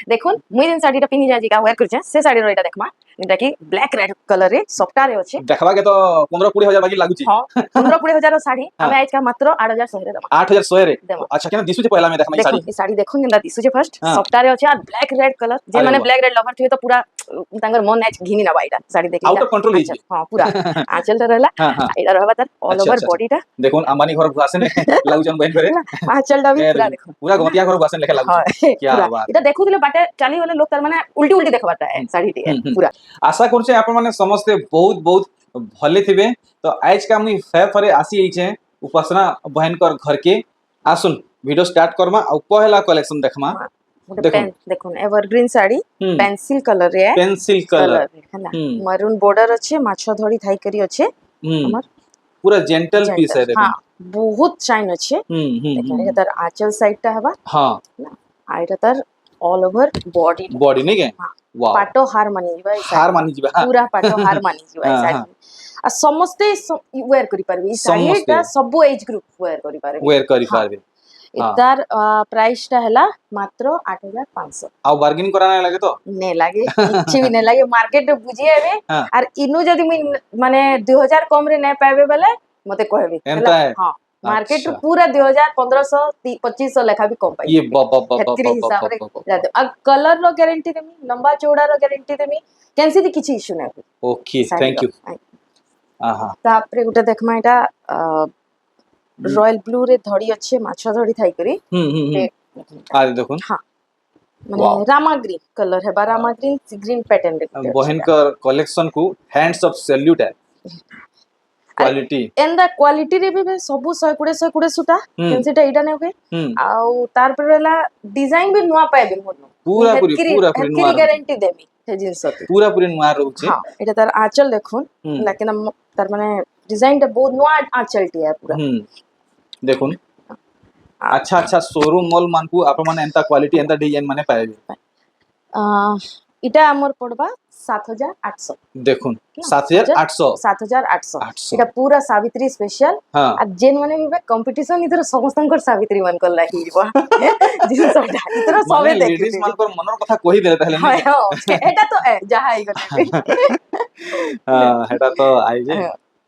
देखुन मुई जेन साड़ीटा पिन्हि जाय जिका वेयर करछे से साड़ी रो एटा देखमा जेटा कि ब्लैक रेड कलर रे सफ्टा रे अछि देखबा के तो 15-20 हजार बाकी लागुची। हां 15-20 हजार रो साड़ी हाँ। हमें आज का मात्र 8100 रे दमा 8100 रे देमा। अच्छा केना दिसु जे पहला में देखमा ई देखुन साड़ी ई साड़ी देखुन जेंदा दिसु जे फर्स्ट हाँ। सफ्टा रे अछि और ब्लैक रेड कलर जे अरे माने वाह। ब्लैक रेड लवर थिबे तो पूरा तांगर मन नेच घिनी ना बाईटा साड़ी देखि आउट ऑफ कंट्रोल ही हां पूरा आंचल रे रहला हां हां एटा रहबा तार ऑल अच्छा ओवर अच्छा बॉडीटा देखुन अंबानी घर घुआसे ने लागुचन बहन करे आंचलटा भी पूरा देखुन पूरा गतिया घर घुआसे लेखे हां लागुची क्या पूरा बात एटा देखुथिले बाटे चाली वाले लोग तार माने उल्टी उल्टी देखबाटा है साड़ी टी पूरा आशा करछे आपण माने समस्त बहुत बहुत भले थिबे तो आज का मुई फेफरे आसी आइछे उपासना बहन कर घर के आसुन वीडियो स्टार्ट करमा आ पहला कलेक्शन देखमा देखुन देखुन एवरग्रीन साड़ी पेंसिल कलर रे पेंसिल कलर हैला मरून बॉर्डर अच्छे माछो धड़ी थाई करी अच्छे हमर पूरा जेंटल पीस है देखो हां बहुत शाइन अच्छे देखो ये तार आंचल साइडटा हबा हां आ एटा तार ऑल ओवर बॉडी बॉडी नहीं के वाओ पाटो हार मानी जीवा हार मानी जीवा पूरा पाटो हार मानी जीवा हाँ, साड़ी हाँ। आ समस्ते वेयर करि परबी साड़ी समस्ते। एटा सब एज ग्रुप वेयर करि परबी वेयर करी पारबे हाँ। इतार प्राइस टा हला मात्र 8500 आ बार्गेनिंग कराना लगे तो ने लागे किछि भी ने लागे मार्केट रे बुझिए रे हाँ। आर इनु जदी मुई माने 2000 कम रे नै पाबे बेले मते कहबी एंता है हां मार्केट रे अच्छा। पूरा 2000 1500 2500 लेखा भी कम पाई ये बाबा हेतरी हिसाब रे जाते अब कलर रो गारंटी देमी लंबा चौड़ा रो गारंटी देमी कैंसी दी किछि इशू नै ओके थैंक यू आहा तापरे गुटे देखमा एटा रॉयल ब्लू रे धड़ी अच्छे माछा धड़ी थाई करी आ देखुन हां माने रामा ग्रीन कलर है रामा ग्रीन ग्रीन पैटर्न रे बहन कर कलेक्शन को हैंड्स ऑफ सैल्यूट है क्वालिटी एंदा क्वालिटी रे भी सब 100 सुता केनसेटा एटा नै होए आउ तार पर रहला डिजाइन भी नुवा पाएबे मोर पूरा पूरी नुवा गारंटी देमी हे जिंस होती पूरा नुवा रहउचे हां एटा तार आंचल देखुन लेकिन तार माने डिजाइन टा बहुत नुवा आंचल टी है पूरा देखुन अच्छा अच्छा शोरूम मॉल मानकू आपण माने एंता क्वालिटी एंता डिजाइन माने पाएबे इटा हमर पड़बा 7800 देखुन 7800 7800 इटा पूरा सावित्री स्पेशल हां आ जेन माने भी कंपटीशन इधर समस्तंकर सावित्री मन कर लाही बा जिनसटा इधर सबे देखि लेडीज मान कर मनर कथा कहि देले ताहले हां हां एटा तो जहा आई गले हां एटा तो आई जे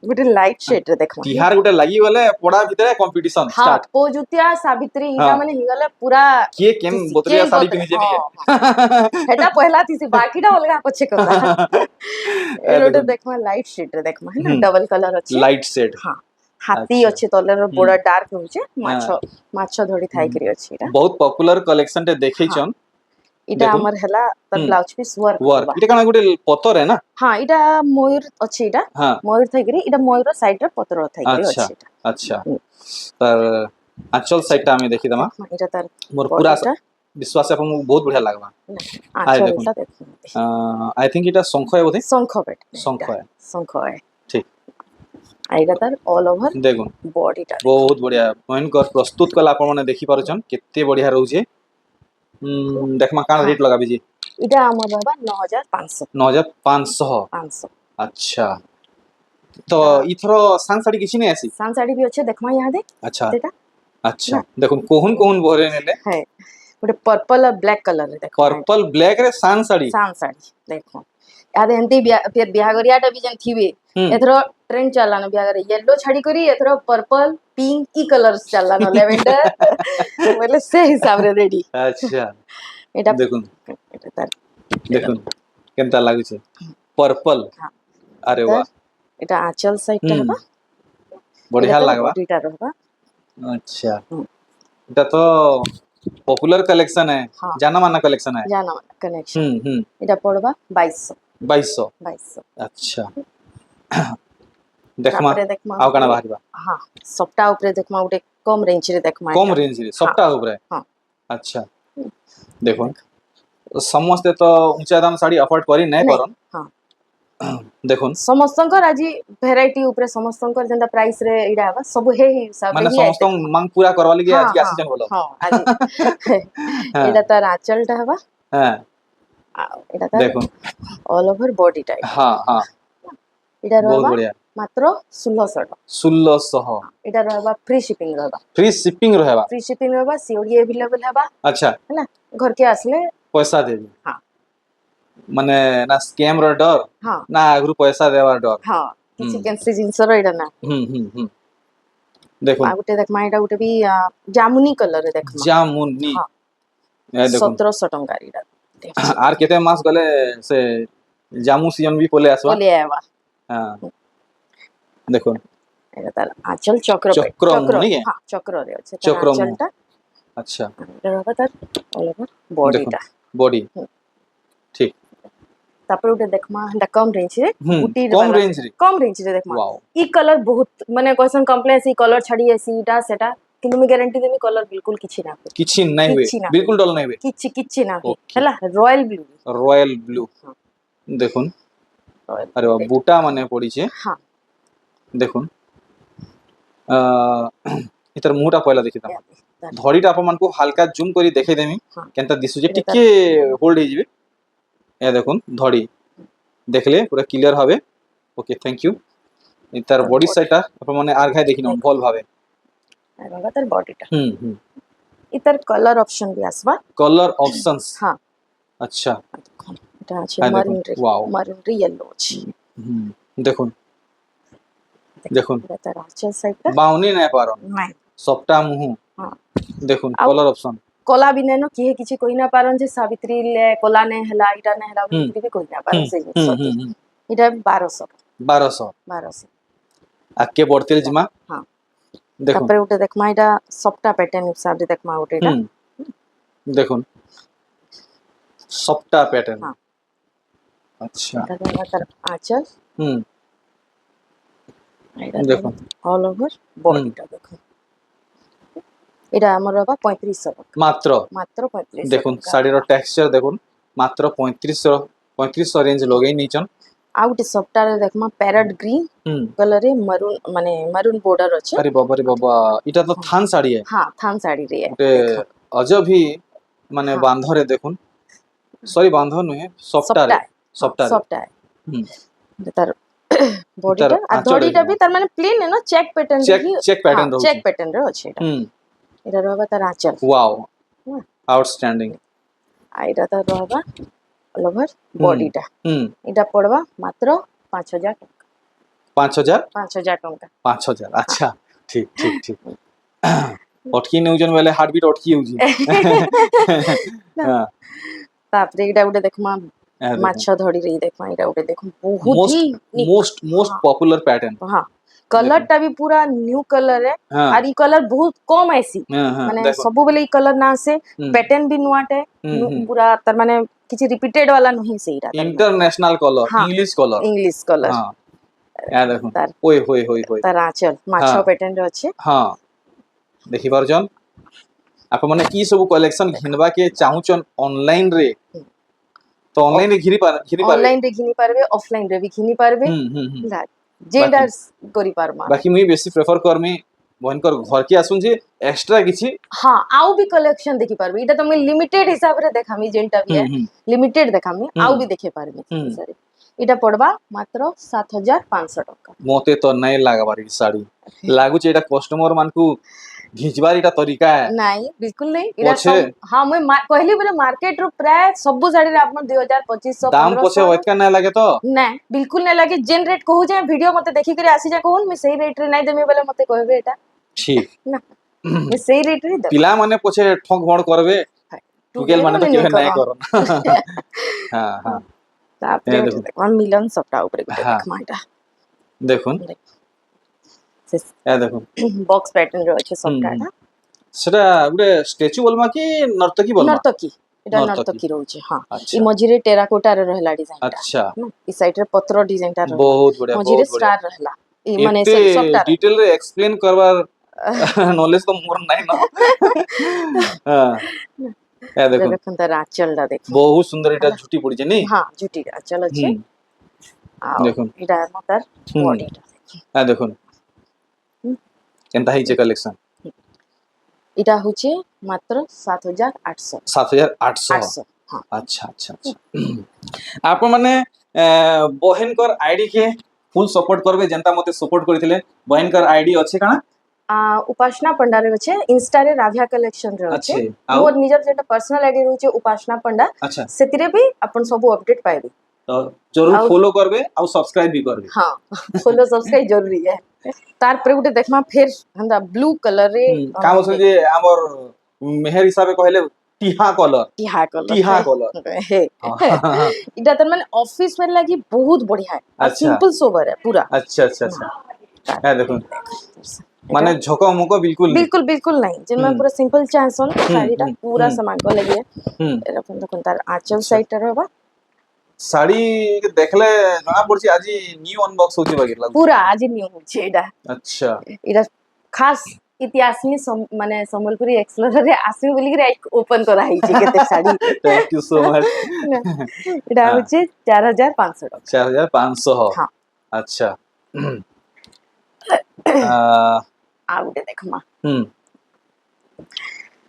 गुटे लाइट शेड रे देखमा तिहार गुटे लागि गले पड़ा भितरे कंपटीशन स्टार्ट पोजुतिया सावित्री हिगा माने हिगले पूरा के केन बोतलिया साड़ी पिनि जे नहीं हेटा पहला थीसी बाकीटा अलगा पछे करला एरोटे देखमा लाइट शेड रे देखमा है ना डबल कलर अछि लाइट शेड हां हाथी अछि तलर बड़ा डार्क होचे माछो धड़ी थाई करी अछि एटा बहुत पॉपुलर कलेक्शन टे देखै छन इटा हमर हला त ब्लाउज पीस वर्क वर्क इटा काना गुटे पत्थर है ना हां इटा मयूर अछि इटा मयूर थाई करी इटा मयूर साइड रे पत्थर थाई करी अछि अच्छा अच्छा तर आंचल साइड टा में देखि दमा इटा तार मोर पूरा विश्वास है अपन बहुत बढ़िया लागबा आंचल टा देखु आई थिंक इटा शंख है बोधे शंख है ठीक आइगा तार ऑल ओवर देखुन बॉडी टा बहुत बढ़िया पॉइंट कर प्रस्तुत कला आपण माने देखि पारछन केते बढ़िया रहउछे देखमा कान रेट लगाबी जी इटा हमर बाबा 9500 अच्छा तो इथरो सांग साड़ी किछि नै आसी सांग साड़ी भी अच्छे देखमा यहां दे अच्छा देता अच्छा देखो कोहुन कोहुन भरे नेले है गोटे पर्पल और ब्लैक कलर रे देखो पर्पल ब्लैक रे सांग साड़ी देखो याद हंती फिर बिहागरियाटा भी जन थिबे एथरो ट्रेंड चलानो बिहागर येलो छाड़ी करी एथरो पर्पल पिंक ई कलर्स चलानो लेवेंडर बोले से हिसाब रे रेडी अच्छा एटा देखुन एटा तार देखुन केनता लागु छे पर्पल अरे वाह एटा आंचल साइड टा बा बढ़िया लागबा एटा रहबा अच्छा एटा तो पॉपुलर कलेक्शन है जाना माना कलेक्शन है जाना माना कलेक्शन एटा पड़बा 2200 अच्छा देखमा आउ काना बाहरिबा हां सप्ताह ऊपर देखमा उटे कम रेंज रे देखमा कम रेंज रे सप्ताह ऊपर हां अच्छा देखो समस्त तो ऊंचा दाम साड़ी अफोर्ड करी नै करन हां देखुन समस्तंकर आजी वैरायटी ऊपर समस्तंकर जंदा प्राइस रे इडा बा सब हे हिसाब माने समस्त मांग पूरा करवा लगी आज आसी जन बोलो हां आजी एडा तार आंचल टा हबा हां एडा तार देखुन ऑल ओवर बॉडी टाइप हां हां एडा बहुत बढ़िया मात्र 1600 एडा रहबा फ्री शिपिंग रहबा फ्री शिपिंग रहबा सीओडी अवेलेबल हबा अच्छा है ना घर के आसले पैसा देबे हाँ माने ना स्कैम रो डर हाँ ना आगरू पैसा देवार डर हाँ किछि केनसी जिंसर एटा ना देखो आ गुटे देखमा एटा गुटे भी जामुनी कलर रे देखमा जामुनी हाँ ए देखो 1700 टंका एटा आर केते मास गले से जामु सीजन भी पोले आसवा बोले आवा हां देखो एटा तार आंचल चक्र चक्र मुनि के? हाँ चक्र रे আছে चक्र मु। आंचलटा अच्छा এটা হবে তার অল ওভার বডিটা बॉडी ठीक তারপরে ওটা দেখমা এটা কম রেঞ্জ রে বুটি कम रेंज रे কম রেঞ্জ রে দেখমা वाओ ই কলর বহুত মানে কোয়েশ্চন কমপ্লেক্স ই কলর ছাড়ি আসি এটা সেটা কিন্তু আমি গ্যারান্টি দেমি কলর বিলকুল কিছু না হবে किछि नहीं हुए किछि ना। बिल्कुल डल नहीं हुए কিছু কিছু না হবে Okay. হেলা রয়্যাল ব্লু रॉयल ब्लू हाँ। देखुन রয়্যাল अरे वाह बूटा माने पड़ी छे हाँ देखुन इतर मुटा पहला देखि त धड़ीटा अपन मन को हल्का जूम करी देखे देमी हाँ। केनता दिसु जे एटा टिके होल्ड हे जिवे ए देखुन धड़ी देखले पूरा क्लियर हवे ओके थैंक यू इतर और बॉडी body। साइडटा अपन माने आर घाय देखिनो भल भावे এবার তার বডিটা हम्म ইতার কলর অপশন বি আসবা कलर ऑप्शंस হ্যাঁ अच्छा এটা আছে হ্যাঁ, দেখুন। মারুন রে Wow. মারুন রে ইয়েলো আছে देखुन देखुन এটা তার আঁচল সাইডটা बाउनी नहीं पारो নাই सप्ता मुहु हाँ। देखुन आउ- कलर ऑप्शन কলা ବି ନେନ କିଏ କିଛି କହି ନା ପାରନ୍ ଯେ ସାବିତ୍ରୀ ଲେ କଲା ନେ ହେଲା ଇଟା ନେ ହେଲା ହୁଁ। ବୋଲି ବି କହି ନା ପାରନ୍ ସେ ଜିନିଷ ଇଟା 1200 1200 1200 आके बढ़ते जिमा हाँ। देखुन তারপরে ওটা দেখমা এটা সবটা প্যাটার্ন হিসাবে দেখমা ওটা এটা देखुन सप्ता पैटर्न हाँ। अच्छा এটা দেখমা তার আঁচল এটা देखो অল ওভার বডিটা দেখো এটা আমার বাবা 3500 টাকা मात्र মাত্র 3500 देखुन টাকা। साड़ी रो टेक्सचर देखुन मात्र 3500 रेंज लगेई नीचन ଆଉ ଗୋଟେ ସପ୍ତାହରେ ଦେଖମା ପ୍ୟାରଟ ଗ୍ରୀନ କଲର ରେ ମରୁନ ମାନେ ମରୁନ border ଅଛି अरे बाबा इटा तो थान साड़ी है हाँ थान साड़ी रे गोटे अजब ही माने हाँ। बांध रे देखुन सॉरी बांध नुहे सप्ता रे सप्ता रे সবটা তার तार বডিটা আর आंचल ধড়িটা देखो। भी তার মানে প্লেন है ना চেক প্যাটার্ন चेक पैटर्न रहउची চেক প্যাটার্ন রে আছে এটা এটা রহবা তার আঁচল वाओ हाँ। आउटस्टैंडिंग আর এটা তার রহবা অল ওভার বডিটা हम्म এটা পড়বা মাত্র 5000 টাকা 5000 5000 টাকা 5000 अच्छा ठीक ठीक ठीक অটকি নেউজন বেলে হার্টবিট অটকি হউজি হ্যাঁ তারপরে এটা উঠে দেখমা দেখুন। মাছ ধরি রে দেখমা এটা উঠে দেখুন বহুত मोस्ट হি मोस्ट हाँ। पॉपुलर पैटर्न हाँ कलरटा भी पूरा न्यू कलर है हाँ और ई कलर बहुत कम आसी हाँ माने देखो सब बेले ई कलर ना आसे पैटर्न भी नुआटे पूरा तर माने किछि रिपीटेड वाला नहीं सेईटा इंटरनेशनल कलर हाँ। इंग्लिश कलर इंग्लिश कलर हाँ या देखो तार ओए होय होय होय तार आंचल माछ हाँ। पैटर्न रे अछि हाँ देखि पारजन आप माने की सब कलेक्शन घिनबा के चाहुचन ऑनलाइन रे तो ऑनलाइन रे घिरी पार ऑनलाइन रे घिनी पारबे ऑफलाइन रे भी घिनी पारबे जेडा करी पारमा बाकी मुई बेसी प्रेफर करमी भयंकर घर के आसुन जे एक्स्ट्रा किछि हाँ आउ भी कलेक्शन देखि पारबे इटा तो मैं लिमिटेड हिसाब रे देखामी जेंटा भी है लिमिटेड देखामी आउ भी देखे पारबे सरी इटा पड़बा मात्र 7500 टका मोते तो नहीं लागबार ई साड़ी लागु छै एटा कस्टमर मान को घिचबार इटा तरीका है नहीं बिल्कुल नहीं इटा पछे सब हाँ मैं कहली बोले मार्केट रो प्राय सब साड़ी रे आपन 2000 2500 दाम पछे ओतका नहीं लागे तो नहीं बिल्कुल नहीं लगे जेन रेट कहू जे वीडियो मते देखि करे आसी जा कहून मैं सही रेट रे नहीं देमी बोले मते कहबे एटा ठीक ना मैं सही रेट रे दे पिला माने पछे ठोक भड़ करबे टुकेल माने तो केबे नहीं करन हां हां तापरे देखो। देखो मिलन सबटा ऊपर गुटे हाँ। देखमा एटा देखुन ए देखुन बॉक्स पैटर्न रो अछि सबटा एटा सेटा गुटे स्टैचू बोलमा कि नर्तकी बोलमा नर्तकी एटा नर्तकी। नर्तकी रहउछि हां अच्छा ई मझिरे टेराकोटा रे रहला डिजाइन अच्छा ई साइड रे पत्र डिजाइन टा रहला बहुत बढ़िया मझिरे बहुत बढ़िया स्टार रहला ई माने सबटा डिटेल रे एक्सप्लेन करबार नॉलेज तो मोर नहीं ना हां ए देखो देखन त आंचल दा देखो बहुत सुंदर एटा झुटी पड़ी छै नी हां जुटी आंचल अछि आ देखुन। इटा मतर बॉडी ए देखुन केनता हिच कलेक्शन इटा होचे मात्र 7800 7800 800 हां अच्छा अच्छा अच्छा आप माने बहन कर आईडी के फुल सपोर्ट करबे जनता मते सपोर्ट करथिले बहन कर आईडी अछि काना उपासना पंडा रे अच्छे इंस्टा रे राभिया कलेक्शन रे अच्छे अच्छे आउ मोर निजर जेटा पर्सनल आईडी रहउचे उपासना पंडा अच्छा सेतिरे भी अपन सब अपडेट पाइबे तो जरूर आउ फॉलो करबे और सब्सक्राइब भी करबे हां फॉलो सब्सक्राइब जरूरी है तार पर गुटे देखमा फिर हंदा ब्लू कलर रे काम होसन जे हमर मेहर हिसाबे कहले टीहा कलर टिहा टीहा कलर कलर हे हाँ, इटा तर माने ऑफिस वेयर लागी बहुत बढ़िया है और अच्छा सिंपल सोबर है पूरा अच्छा अच्छा अच्छा है देखो माने एटा झको मुको बिल्कुल नहीं बिल्कुल बिल्कुल नहीं जिनमें हम्म पूरा सिंपल चांसन साड़ीटा पूरा हम्म सामान को लगी है हम्म एरकम देखो तार आंचल अच्छा साइड रहबा শাড়ি দেখলে জনা পড়ছি আজি নিউ অনবক্স হচ্ছে বাকি লাগুছে पूरा आज न्यू होचे एटा আচ্ছা एटा खास इतिहास में माने संबलपुरी एक्सप्लोरर रे आसी बोली रे ओपन करा हिची केते sari thank you so much एटा हाँ होचे 4500 टका 4500 हां अच्छा আহ, आ गुटे देखमा হুম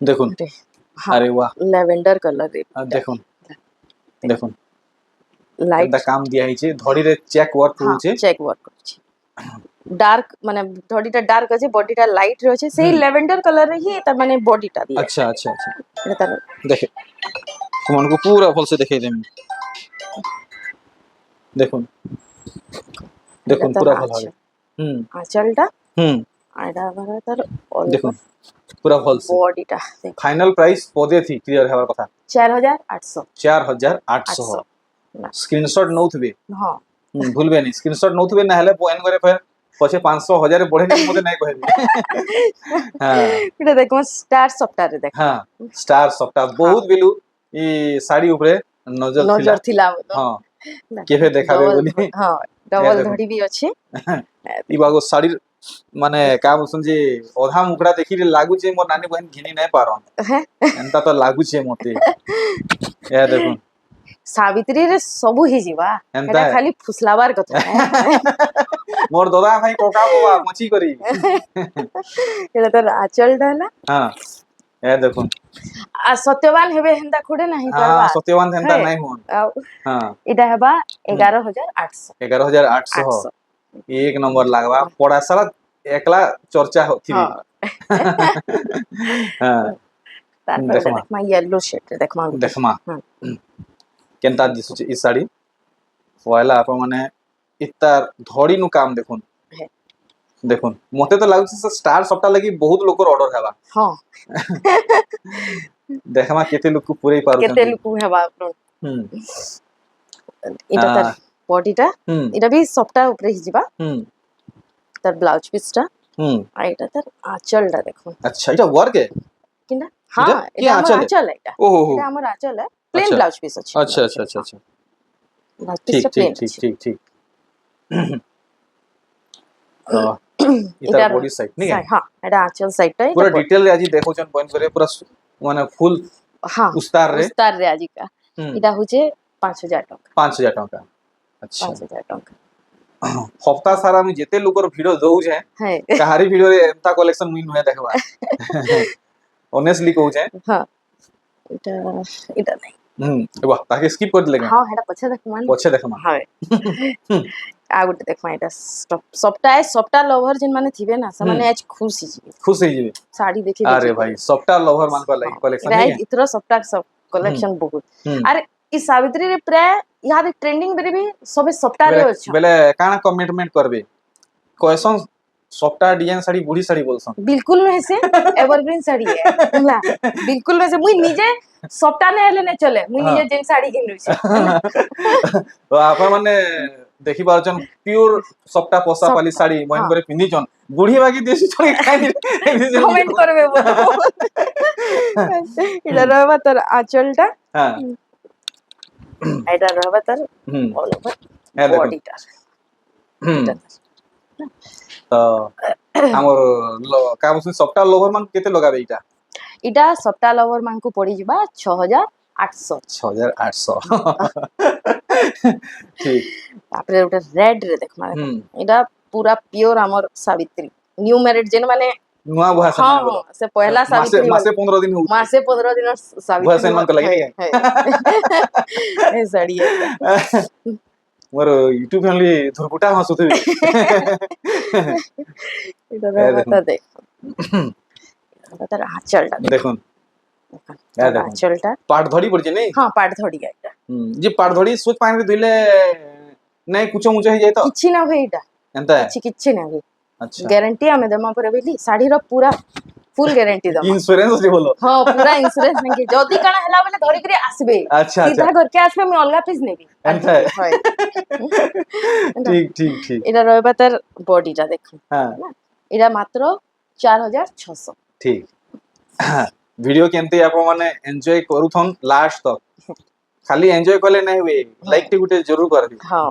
দেখুন अरे हां আরে বাহ लेवेंडर कलर रे দেখুন দেখুন लाइट কেনটা কাম দিয়া হইছে ধড়িরে চেক ওয়ার্ক हां হচ্ছে चेक वर्क करछि डार्क माने बॉडीटा डार्क আছে বডিটা লাইট রয়েছে সেই হুম ল্যাভেন্ডার কালারে হি তার মানে বডিটা দিয়ে আচ্ছা আচ্ছা আচ্ছা এটা তার দেখে তোমাকে পুরা ভালসে দেখাই দেমি দেখুন এটা দেখুন তার পুরা ভালো আছে হবে হুম আঁচলটা হুম আর এটা আবার তার অল দেখুন পুরা ভালসে বডিটা ফাইনাল প্রাইস পদে থি ক্লিয়ার হবার কথা 4800 4800 800 না স্ক্রিনশট নউথবে হ্যাঁ ভুলবে নি স্ক্রিনশট নউথবে না হলে বয়ান করে ফের পছে 500 1000 বড়ে নি মতে নাই কইবি হ্যাঁ এটা দেখো স্টার সফটওয়্যারে দেখো হ্যাঁ স্টার সফটা বহুত বিলু ই শাড়ি উপরে নজর ଥିଲା নজর থিলা বলো হ্যাঁ কেবে দেখাবে বলি হ্যাঁ ডবল ধড়ি বি আছে ইবাগো শাড়ির মানে কাম বলছন যে অধা মুকড়া দেখি লাগুছে মোর নানি বহন ঘিনি নাই পারন হ্যাঁ এন্তা তো লাগুছে মতে এ দেখুন সাবিত্রী রে সবু হি ଯିବା এন্তা এটা খালি ফুসলাবার কথা মোর দাদা ভাই কোকা বাবা মচি করি এটা তার আঁচলটা না হ্যাঁ এ দেখুন আর সত্যবান হেবে হেন্তা খুড়ে নাই হ্যাঁ পারবা সত্যবান হেন্তা হ্যাঁ। নাই হন আও হ্যাঁ এটা হেবা 11800 11800 800 एक नंबर लागवा पड़ा सारा एकला चर्चा होती হ্যাঁ हाँ তারপর দেখমা দেখমা ইয়েলো শেড দেখমা দেখমা হুম কেনতা দিসুছে ই শাড়ি পয়লা আপন মানে ইতার ধড়ি নু কাম দেখুন হ্যাঁ দেখুন মতে তো লাগুছে স্টার সবটা লাগি বহুত লোকর অর্ডর হেবা হ্যাঁ দেখমা কেতে লোক পুরাই পারু কেতে লুকু হেবা হুম এটা তার আহ, বডিটা হুম এটা বি সফটা উপরে হি ଯିବା হুম তার ব্লাউজ পিসটা হুম আর এটা তার আঁচলটা দেখুন আচ্ছা এটা ওয়ার্ক है কিনা হ্যাঁ কি এটা আমার আঁচল है? আঁচল এটা ओहो हो এটা আমার আঁচল প্লেন আচ্ছা ব্লাউজ পিস আছে अच्छा अच्छा अच्छा अच्छा ব্লাউজ ठीक পিসটা ठीक প্লেন ठीक আছে ठीक ठीक তো ইতার এটার বডি সাইড নি হ্যাঁ এটা আঁচল সাইডটা পুরা ডিটেল আজি দেখোছন পয়েন্ট করে পুরা মানে ফুল হ্যাঁ উস্তার রে উস্তার রে আজিকা হুম এটা হচ্ছে 5000 টাকা 5000 টাকা আচ্ছা 5000 টাকা হপ্তা সারা আমি যেতে লোকর ভিডিও দউছে হ্যাঁ কাহারি ভিডিও রে এমতা কালেকশন মুই নুহে দেখবা অনেস্টলি কହୁছে হ্যাঁ এটা এটা নাই হুম বাহ তাকে স্কিপ করে দিলে কেন হ্যাঁ এটা পছে দেখমান পছে দেখমা হ্যাঁ আর গোটে দেখমা এটা সফটা লভার যেন মানে থিবে না ସେମାନେ আজ খুশি ଯିବେ খুশ হয়ে যাবে শাড়ি দেখে আরে ভাই সফটওয়্যার লভার মান को लाइक कलेक्शन नहीं है इतना सफ्टा सब कलेक्शन बहुत হুম अरे ई सावित्री रे प्राय याद ट्रेंडिंग बेरे भी सबे सफ्टा रे अच्छा বেলে কানা কমিটমেন্ট করবে কয়সন সফটওয়্যার ডিজাইন শাড়ি বুড়ি শাড়ি বলছন बिल्कुल नहीं से एवरग्रीन साड़ी है होला बिल्कुल नहीं से मुई निजे सफ्टा ने हेले ने चले मुई निजे जेन साड़ी किन रही তো আপন মানে দেখি পারছন পিওর সফটা পোষা পালি শাড়ি মইন করে পিন্ধিছন বুড়ি বাকি দেশি চলে খাই कमेंट करबे এটা রবা তোর আঁচলটা হ্যাঁ এটা রবা তোর হুম অল ওভার হ্যাঁ দেখুন বডিটা হুম তো আমার কাম সফটা লোভার মান কেতে লগাবে এটা এটা সফটা লভার মানকু পড়ি ଯିବା 6800 6800 ঠিক তারপরে ওটা রেড রে দেখমা হুম এটা পুরা পিওর আমার সাবিত্রী নিউ ম্যারিড যেন মানে নুয়া বুয়া हाँ সেন বলো से पहला মাসে सावित्री মাসে 15 দিন হোক मासे 15 दिन बुआ सेन सावित्री मान को लगी है ये साड़ी है मोर यूट्यूब फैमिली धुरकुटा हसुथबे এটা রবা দেখুন। তো দেখ তার আঁচলটা দেখ দেখুন এ দেখুন আঁচলটা पाट धड़ी पड़ जे नहीं হ্যাঁ পাড় ধরিয়া এটা जे पाट धड़ी सोच पानी रे धुइले नहीं कुछ मुछ हो जाए तो କିଛି ନା ଭାଇ ଏଇଟା एंता है କିଛି ନା ଭାଇ अच्छा ଗ୍ୟାରେଣ୍ଟି ଆମେ ଦେମା ପରେ ବେଲି ଶାଢୀର ପୁରା ফুল গ্যারেন্টি দমা इंश्योरेंस ଅଛି बोलो ହଁ ପୁରା ଇନ୍ସୁରାନ୍ସ ନେଇକି ଯଦି କାଣା ହେଲା ବେଲେ ଧରିକିରି ଆସିବେ अच्छा ସିଧା अच्छा ଘରକେ ଆସିବେ ମୁଁ ଅଲଗା ପିସ୍ ନେବି ଏନ୍ତା है। হয় ठीक ठीक ठीक এটা রইবা তার বডিটা দেখুন हाँ এটা মাত্র 4600 ठीक वीडियो केमती आप माने एंजॉय करूथन लास्ट तक खाली एंजॉय करले नहीं हुए लाइक टी गुटे जरूर कर दी হ্যাঁ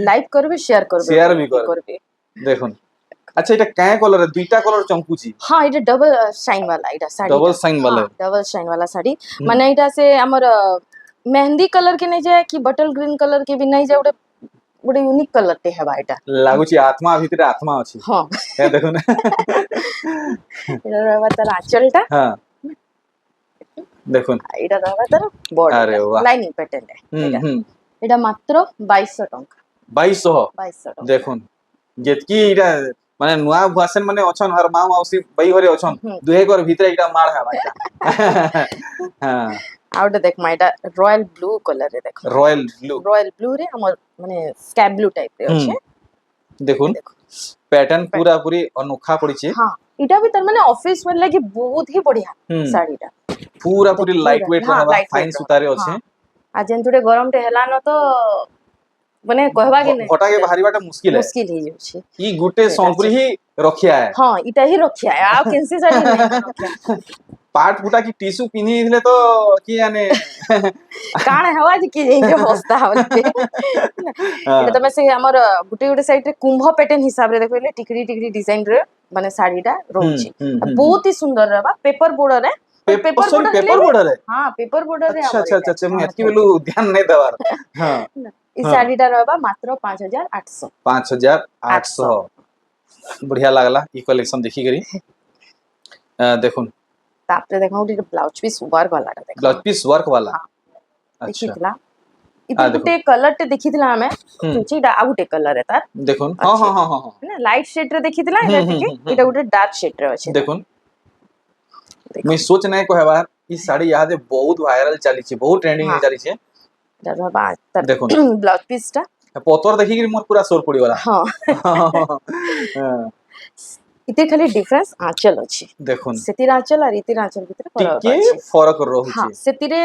লাইক করবে শেয়ার করবে Share भी করবে। করবে देखुन अच्छा এটা কায় কলর দুইটা কলর চমকুচি হ্যাঁ এটা ডবল শাইন वाला এটা শাড়ি Double shine वाला। डबल शाइन वाला শাড়ি মানে এটা সে আমার মেহেंदी कलर के नहीं जाए कि बटल ग्रीन कलर के भी नहीं जाए गोटे गोटे यूनिक कलर टे हेबा এটা লাগুচি আত্মা ভিতরে আত্মা আছে হ্যাঁ এ দেখুন এটা রইবা তার আঁচলটা হ্যাঁ দেখুন এটা রইবা তার বডি আরে বাহ। লাইনিং প্যাটার্ন এটা হুম এটা মাত্র 2200 টাকা 2200 2200 টাকা দেখুন যেতকি এটা মানে নুয়া ভাষণ মানে অছন হর মা মাউসি বাই হরে অছন হুম। দুহে কর ভিতরে এটা মার হেবা এটা হ্যাঁ ଆଉ ଗୋଟେ ଦେଖ ଏଇଟା ରୟାଲ ବ୍ଲୁ କଲର ରେ ଦେଖ রয়্যাল ব্লু ରୟାଲ ବ୍ଲୁ ରେ ଆମର ମାନେ ସ୍କାଇ ବ୍ଲୁ ଟାଇପ ରେ ଅଛି দেখুন ଦେଖ প্যাটার্ন পুরা পুরি অনोखा পড়িছে ହଁ ଏଇଟା ବି ତାର ମାନେ ଅଫିସ ୱାର ଲାଗି ବହୁତ ହି ବଢିଆ ହୁଁ। ଶାଢୀଟା পুরা পুরি ପୁରା, লাইট ওয়েট ହଁ, रहबा light ফাইন weight সুতারে ରହିବ, আছে ହଁ। ଆଉ ଯେନ୍ ଯୋଟେ ଗରମଟେ ହେଲାନ ତ ମାନେ କହିବା କି ନାଇଁ ঘটাকে বাহারিবাটা মুশকিল है ମୁସ୍କିଲ ହେଇଯାଉଛି ই গুটে ସେଇଟା সম্পরি হি রখিয়া है ହଁ ଏଇଟା ହିଁ ରଖିଆ ଆଉ କେନ୍ସି ଶାଢୀ ନାଇଁ ରଖିଆ पाट फुटा की टिश्यू पिनी दिले तो की जाने କାଣ ହେବା ଯେ କି ଯାଇଛେ ହସ୍ତା ହଉଛି এটা ତମେ ସେ ଆମର ଗୋଟେ ଗୋଟେ ସାଇଡ ରେ କୁମ୍ଭ ପ୍ୟାଟର୍ନ ହିସାବରେ ଦେଖିଲେ ଟିକରି ଟିକରି ଡିଜାଇନ ରେ ମାନେ ଶାଢୀଟା ରହୁଛି ବହୁତ ହି ସୁନ୍ଦର ରହିବା पेपर बोर्डर रे paper sorry border paper border है हाँ पेपर बोर्डर रे अच्छा हमर अच्छा एटा। अच्छा मैं हाँ, एतकी बेलू ध्यान नहीं देवार हां ई हाँ। शाढ़ीटा रहबा मात्र 5800 5800 बढ़िया लागला ई कलेक्शन देखी करी देखुन तापरे देखो गोटे ब्लाउज पीस वर्क वालाटा देखो ब्लाउज पीस वर्क वाला हाँ। अच्छा देखिथिला हाँ, इते देखो। गुटे कलर टे देखिथिला हमें तुची डा आ गुटे कलर है तार देखुन हां हां हां हां ना लाइट शेड रे देखिथिला हम्म, एटा हम्म, टिके हम्म, एटा गुटे डार्क शेड रे अछि देखुन देखो। मैं सोच नहीं कहबा ई साड़ी याद बहुत वायरल चली छे बहुत ट्रेंडिंग हाँ। में चली छे एटा रहबा तार देखुन ब्लाउज पीस टा पतर देखी कि मोर पूरा सोर पड़ी वाला हाँ इते खाली डिफरेंस आंचल अछि देखुन सेतिर आंचल और इतिर आंचल भितर फरक टिके अछि फरक हाँ रहुचे सेतिरे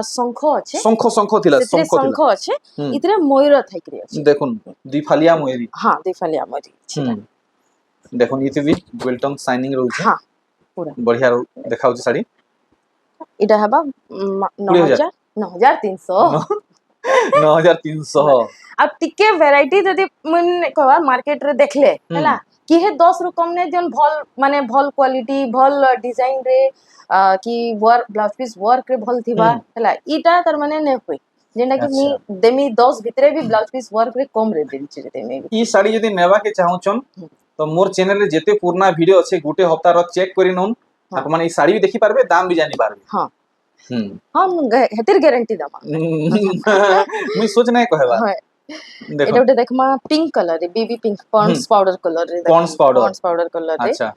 शंख अछि शंख शंख थिला सेतिरे शंख शंख थिला अछि हम्म। इतिरे मयूर थाइकरी अछि देखुन दुफालिया मोहरी हाँ दिफालिया मयूरी छिला देखुन इते भी वेलटन शाइनिंग रहुचे हाँ पूरा बढ़िया देखाउचे साड़ी इटा हबा 20,000 9300 9300 अब टिके वैरायटी जदी मन कहवा मार्केट रे देखले हैला कि हे 10 रु कम नै जन भल माने भल क्वालिटी भल डिजाइन रे कि वर्क ब्लाउज पीस वर्क रे भल थिबा हैला इटा तर माने नै होई जेंडा कि मी देमी 10 भितरे भी ब्लाउज पीस वर्क रे कम रे देनी छै देमी ई साड़ी यदि नेबा के चाहूचन तो मोर चैनल रे जेते पुराना वीडियो अछि गुटे हफ्ता र चेक करि नउन आप माने ई साड़ी भी देखि पारबे दाम भी जानि पारबे हां हां हेतिर गारंटी दमा मैं सोच नहीं कहबा हां देखो এটা ওটা দেখমা পিঙ্ক কালার রে baby pink Pond's powder colour রে Pond's powder। Ponds powder colour রে अच्छा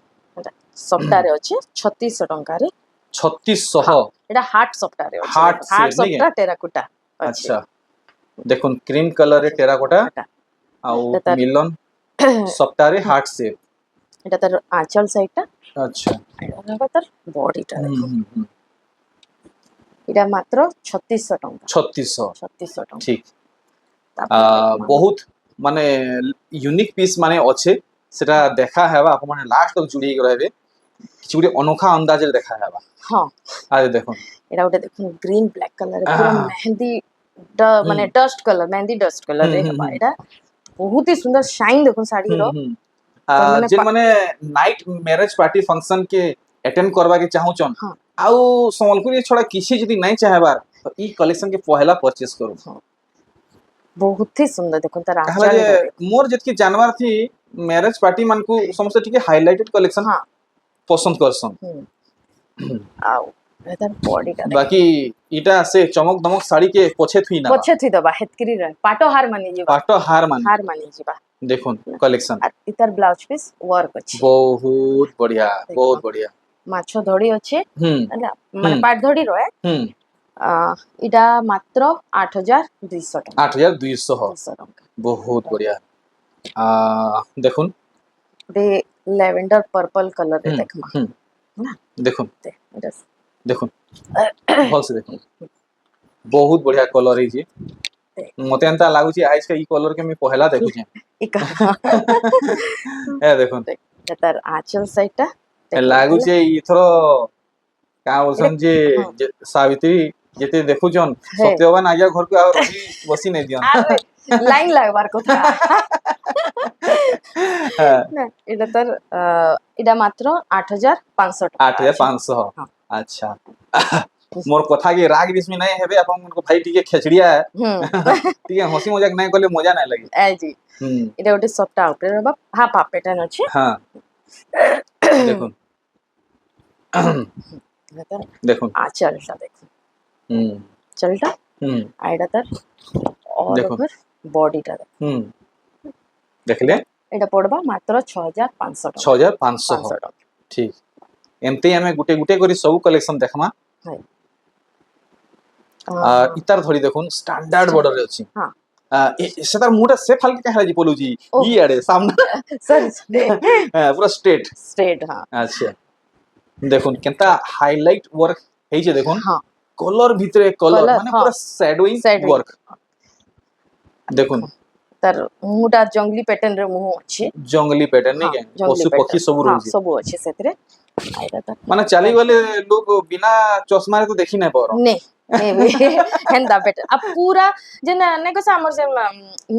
সফটারে আছে 3600 টাকা রে 3600 এটা হার্ট সফটারে আছে Heart হার্ট shade, नहीं সফটা টেরাকোটা अच्छा देखुन क्रीम कलर रे टेराकोटा आउ এটা তার- मिलन सप्तारे हार्ट शेप এটা তার আঁচল সাইডটা अच्छा এটা হলো তার বডিটা দেখো এটা মাত্র 3600 টাকা 3600 3600 টাকা ठीक তারপরে দেখমা- बहुत माने यूनिक पीस माने अच्छे सेटा देखा हेबा आप माने लास्ट तक जुड़ी रहबे কিছু গুটি অনोखा अंदाज रे देखा हेबा হ্যাঁ আরে দেখুন এটা ওটা দেখুন গ্রিন ব্ল্যাক কালার পুরো মেহেন্দি মানে ডাস্ট কালার মেহেন্দি ডাস্ট কালার রে হবা এটা বহুত হি সুন্দর শাইন দেখুন শাড়ির মানে जे माने नाइट मैरिज पार्टी फंक्शन के अटेंड करबा के चाहूचन हाँ। आउ संबलपुरी छोड़ा किसी जदी नहीं चाहेबार तो ई कलेक्शन के पहला परचेस करू बहुत ही सुंदर देखो तार कहला आंचल जे मोर जतकी जानवर थी मैरिज पार्टी मन को समस्त टिके हाइलाइटेड कलेक्शन हाँ पसंद करसन आओ तार बॉडी का बाकी इटा से चमक दमक साड़ी के पछे थुई ना पछे थी दबा हेतकरी रह पाटो हार मानी जीवा पाटो हार मानी जीवा देखुन कलेक्शन আর ইতার ব্লাউজ পিস ওয়ার্ক আছে बहुत बढ़िया बहुत बढ़िया মাছ ধড়ি আছে हम्म ହେଲା মানে পাট ধড়ি রয়ে এটা মাত্র 8200 টাকা 8200 200 টাকা बहुत बढ़िया देखुन रे ল্যাভেন্ডার পার্পল কালার রে দেখমা না देखुन এটা देखुन भल से देखुन बहुत बढ़िया कलर है जी मते एंता लागु छी आज का ई कलर के मैं पहला देखु छी इका ए देखुन তার আঁচল সাইডটা लागु छी इथरो का बोलसन जे सावित्री जेते देखु जन सत्यवान आजा घर को आ रही बसी नहीं दियन লাইন লাগবার কথা না এটা তার এটা মাত্র 8500 টাকা 8500 अच्छा मोर कथा के राग रिश्मी नहीं हेबे अपन उनको भाई टिके खेचड़िया ठीक है हंसी मजाक नहीं करले मजा नहीं लगे ए जी এটা ওটা সফট আউটার বাপ হাফ হাফ প্যাটার্ন আছে हां দেখুন দেখুন আঁচলটা দেখুন চলটা আর এটা তার অল ওভার বডিটা দেখুন দেখলে এটা পড়বা মাত্র 6500 টাকা 6500 টাকা ठीक एमते हमें गुटे गुटे करी सब कलेक्शन देखमा हाय इतार धरी देखुन स्टैंडर्ड बॉर्डर रे अछि हां सेतार मुटा से फाल के कहला जी बोलू जी ई आड़े सामने सर पूरा स्ट्रेट हां अच्छा देखुन केनता हाईलाइट वर्क हेई जे देखुन हां कलर भितरे कलर माने पूरा शैडोइंग वर्क देखुन तार मुटा जंगली पैटर्न रे मुह अछि जंगली पैटर्न नहीं के पशु पक्षी सब रहउजी सब अछि सेतरे आइरा त माने चाली वाले लोग बिना चश्मा रे तो देखि नहीं पारो नहीं हेंदा पैटर्न अब पूरा जेना ने को हमर से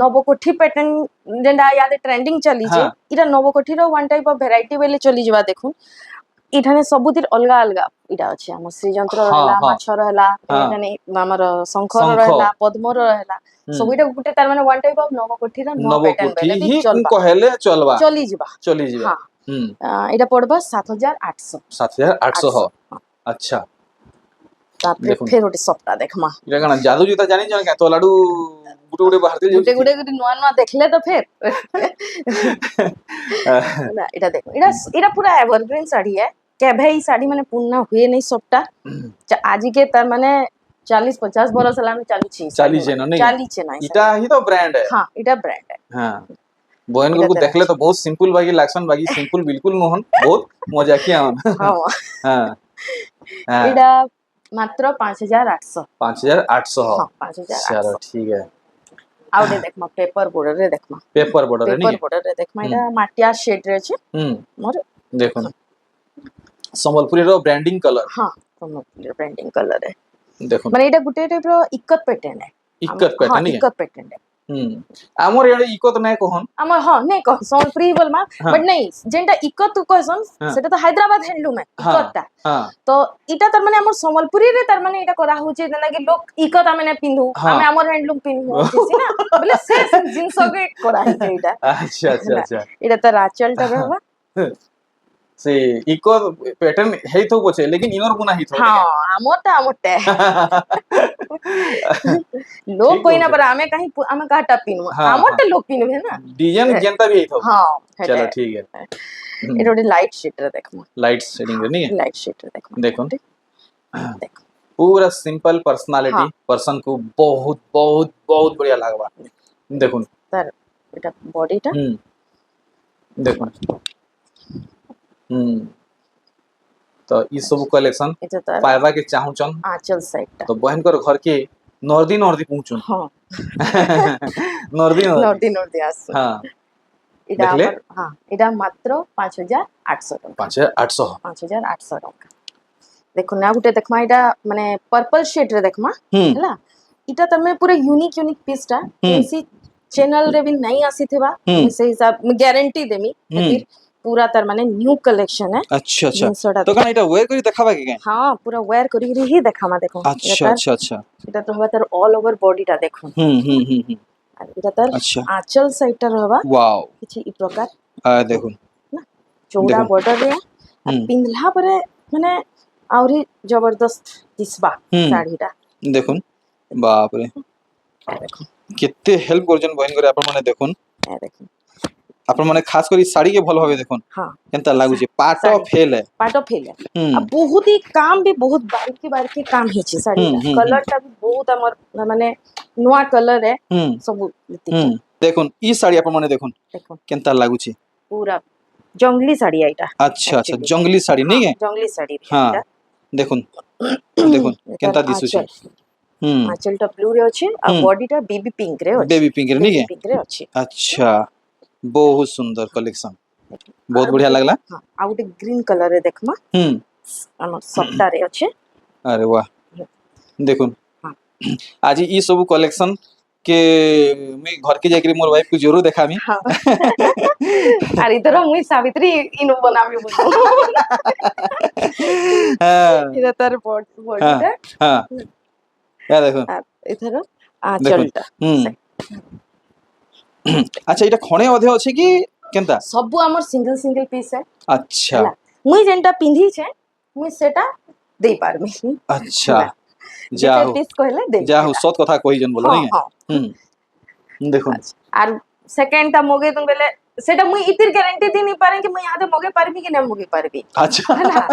नवकोठी पैटर्न जेंडा याद ट्रेंडिंग चली जे इरा नवकोठी रो वन टाइप ऑफ वैरायटी बेले चली जवा देखुन इठाने सबुतिर अलगा अलगा इटा अछि हमर श्री यंत्र रहला माछ रहला एठाने हमर शंकर रहला पद्म रहला सबइटा गुटे तार माने वन टाइप ऑफ नवकोठी रो नो पैटर्न बेले भी चलबा कहले चलबा चली जीवा हां एटा पड़बा 7800 7800 अच्छा तापरे फेर ओटे सप्ता देखमा इरा कना जादू जूता जानि जन का तो लाडू गुटे गुटे बाहरते गुटे गुटे नुआ नुआ देखले तो फिर ना इटा देखो इरा पूरा एवरग्रीन साड़ी है के भाई साड़ी माने पुन्ना हुए नहीं सप्ता आज के तार माने 40-50 बरस लाने चालू छी चाली छे नहीं चाली छे ना इटा ही तो ब्रांड है हां इटा ब्रांड है हां बहन को देखले तो बहुत सिंपल बाकी लाक्सन बाकी सिंपल बिल्कुल मोहन बहुत मजाकिया हां हां इटा मात्र 5800 5800 हां 5800 चलो ठीक है आउटे देखमा पेपर बॉर्डर रे देखमा पेपर बॉर्डर रे देखमा इटा माटिया शेड रे छे मोर देखो संबलपुरी रो ब्रांडिंग कलर हां संबलपुरी ब्रांडिंग कलर है देखो माने इटा गुटे टाइप रो इक्कत पैटर्न है इक्कत पैटर्न है इक्कत पैटर्न है हमर याडे इक्कत नै कहन हमर हां नै कह संबलपुरी बोलमा बट नै जेंटा इक्कत तू कहसन सेटा तो हैदराबाद हैंडलूम है इक्कतटा तो इटा तार माने हमर संबलपुरी रे तार माने इटा करा होचे जेना कि लोग इक्कत आमे नै पिंधु आमे हमर हैंडलूम पिंधु किसी ना बोले से जिंस के करा है इटा अच्छा अच्छा अच्छा इटा तो राचलटा रहबा से इको पैटर्न है तो बोचे लेकिन इनर गुना ही थो हां मोटा लोग कोई ना पर आमे काटा पिनु आमोटे लोग पिनु है ना डिजाइन जनता भी थो हां चलो ठीक है एरोडे लाइट शेड रे देखमो लाइट शेडिंग रे नहीं लाइट शेड रे देखमो देखो पूरा सिंपल पर्सनालिटी पर्सन को बहुत बहुत बहुत बढ़िया लागबा देखो सर एटा बॉडीटा देखो तो ई सब कलेक्शन पाइबा के चाहू चन आंचल साइड तो बहन कर घर के नर्दी पहुंचुन हां नर्दी आस हां इडा हां इडा मात्र 5800 टाका देखो ना गुटे देखमा इडा माने पर्पल शेड रे देखमा हला इटा तमे पूरा यूनिक पीसटा एसी चैनल रे भी नहीं आसीथिबा से हिसाब में गारंटी देमी फिर पूरा तार माने न्यू कलेक्शन है अच्छा तो कना इटा वेयर करी देखाबा के हां पूरा वेयर करी ही देखामा देखो अच्छा इटा तो हवा तार ऑल ओवर बॉडीटा देखो इटा तार आंचल साइडटा रहबा वाओ किछि ई प्रकार देखो ना चौड़ा बॉर्डर रे पिंधला परे माने आउरी जबरदस्त दिसबा हम्म। साड़ीटा देखुन बाप रे देखो केते हेल्प करजन बहन करे आपण माने देखुन देखो आपण माने खास करी साड़ी के भल भाबे देखुन हाँ केनता लागु छै पाट साड़ी फेल है पाटो फेल है हम्म अब बहुत ही काम भी बहुत बारीकी बारीकी काम हिचे साड़ीटा हम्म। कलर टा भी बहुत हमर माने नुआ कलर है हम्म सब एतिके देखुन ई साड़ी आपण माने देखुन देखो केनता लागु छै पूरा जंगली साड़ी आइटा अच्छा अच्छा actually। जंगली साड़ी हाँ, नहीं है जंगली साड़ी भी हाँ आइटा देखुन देखुन केनता दिसु छै हम्म आंचलटा ब्लू रे अछि आ हम्म। बॉडीटा बेबी पिंक रे अछि बेबी पिंक नहीं बेबी है पिंक रे अछि अच्छा बहुत सुंदर कलेक्शन बहुत आ बढ़िया गुटे- लगला हाँ आ गोटे ग्रीन कलर रे देखमा हम्म हमर सप्ता रे अछि अरे वाह देखुन हाँ आज ई सब कलेक्शन के मैं घर के जाकरी मोर वाइफ को जरूर देखामी हाँ आर इधर मुई सावित्री इनो बनामी बुझो हाँ इधर तार हाँ बॉडीटा हाँ या देखो आ इधर देखो आंचलटा अच्छा इटा खणे अधे अछि कि केनता सब हमर सिंगल सिंगल पीस है अच्छा ହେଲା ମୁଇଁ ଯେନ୍ଟା ପିନ୍ଧିଛେ ମୁଇଁ ସେଟା ଦେଇ ପାରମି अच्छा ହେଲା जा ଯେତେ हो ପିସ୍ କହିଲେ ଦେବି जा हो ସେଟା सत कथा कहि जन बोलो ହଁ नहीं ହଁ देखुन ଆଚ୍ଛା ଆर ସେକେंड ଟା मगे तुम बेले सेटा मुई इतिर गारंटी दी नहीं पारे कि मुई आदे मगे पारबी कि ना मगे पारबी अच्छा ହେଲା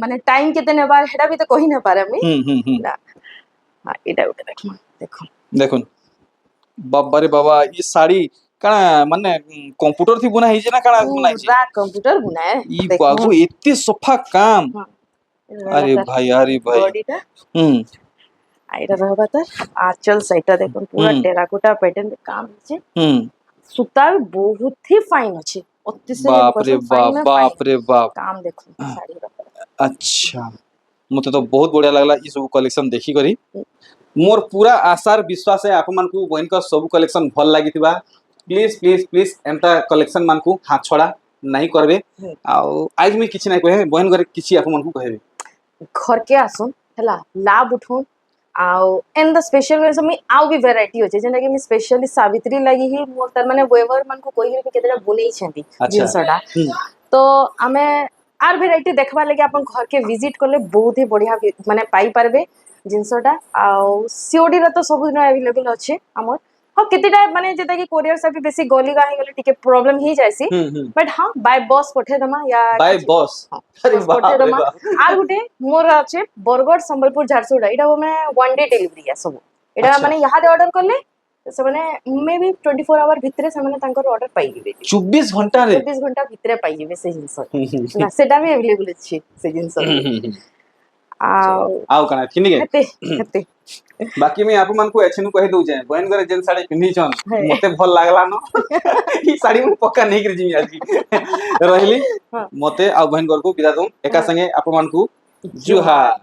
माने टाइम केते नेबार हेडा भी तो कहि ना पारे मुई ना हां एटा उठे देखो देखो देखुन बाबा रे बाबा ई साड़ी काना माने कंप्यूटर थी बुना हिजे ना काना बुना हिजे पूरा कंप्यूटर बुनाए ई देखो बाबू एते सफा काम हां अरे भाई बॉडीटा हम्म आइरा रहबा त आंचल साइडटा देखो पूरा हम्म टेराकोटा पैटर्न के काम छै हम्म सूता भी बहुत ही फाइन अच्छे अतिशय बाप रे फाइन में फाइन बाप रे बाप काम देखो साड़ी अच्छा मते तो बहुत बढ़िया लगला ई सब कलेक्शन देखी करी मोर पूरा आशार विश्वास है आपण मानकू बहन का सब कलेक्शन भल लागितिबा प्लीज प्लीज प्लीज एंता कलेक्शन मानकू हाथ छड़ा नहीं करबे आउ आज मैं किछि नहीं कहे बहन घरे किछि आपण मानकू कहबे घर के आसुन हला लाभ उठुन आउ एंड द स्पेशल वे समी आउ भी वैरायटी होचे जेना कि मी स्पेशली सावित्री लगी ही मोर तर माने वेवर मन को कोई भी केतेटा बुनेई छथि अच्छा जिनसडा तो आमे आर वैरायटी देखबा लगे अपन घर के विजिट करले बहुत ही बढ़िया माने पाई पारबे जिनसटा आउ सीओडी रा तो सब दिन अवेलेबल अच्छे हमर हाँ केतेटा माने जेता कि कोरियर से भी बेसी गली गाही गले टिके प्रॉब्लम ही जायसी बट हाँ बाय बस पठे दमा या बाय बॉस अरे बस बाप पठे रे दमा बाप आर गुटे मोर अच्छे बरगढ़ संबलपुर झारसुगुड़ा एटा मैं वन डे डिलीवरी है सब एटा अच्छा माने यहाँ दे ऑर्डर करले से माने मे भी 24 आवर भितरे से माने तांकर ऑर्डर पाई दिबे 24 घंटा रे 24 घंटा भितरे पाई दिबे से जिंस ना सेटा भी अवेलेबल अछि से जिंस आउ कना थिनी के हेते हेते बाकी मैं आपन को एछनु कहि दउ जे बहन घरे जेन साड़ी पिन्ही छन है। मते भल लागला न ई साड़ी में पक्का नहीं कर जिमी आज रहली हाँ। मते आ बहन घर को विदा दउ एका हाँ। संगे आपन को जुहार